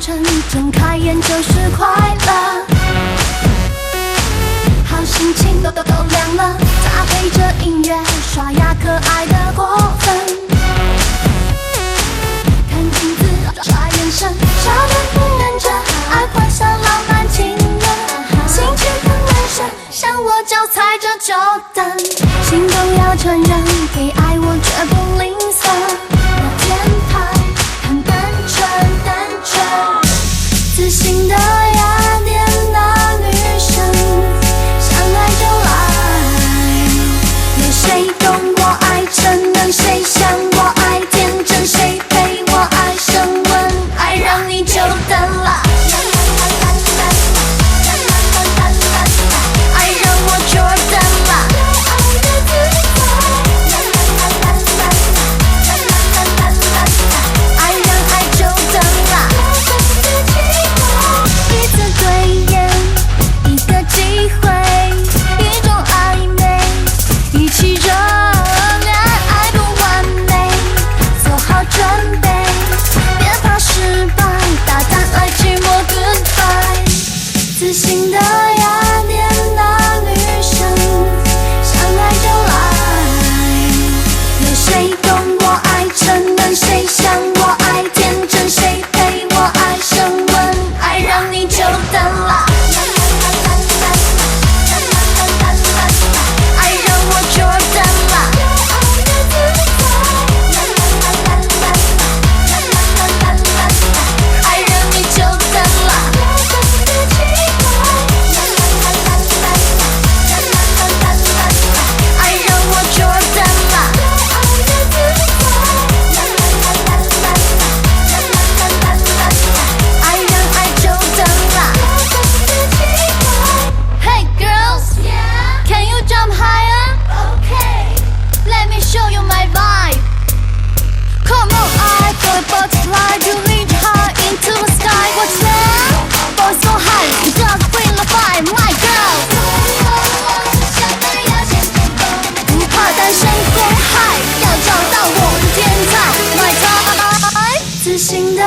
晨，睁开眼就是快乐，好心情都亮了，搭配着音乐，刷牙可爱的过分，看镜子抓眼神，少年不认真，爱幻想浪漫情人，兴趣很人生，向我脚踩着就等，心动要承认，给爱我绝不吝啬，那天台很单纯单纯，自信的雅典娜女神，想爱就来，有谁懂我爱沉沦，谁像我爱天真，谁陪我爱升温，爱让你久等了，爱让我久等了，爱让爱久等了，一次对眼，一个机会，一种暧昧，一起热恋，爱不完美，做好准备，别怕失败，大胆爱寂寞 goodbye， 自信的雅典娜女神，想爱就来，有谁懂我爱沉沦，谁像我爱天真，谁陪我爱升温，爱让你久等了，爱让我久等了，爱让你久等了，爱让我久等了，爱让爱久等了。Hey girls, can you jump higher? Okay, let me show you my vibe. Come on, I feel a butterfly to reach high into the sky. What's that? Boy so high, just bring the vibe, my girl. 不怕单身公害，要找到我的天才，my time. 自信的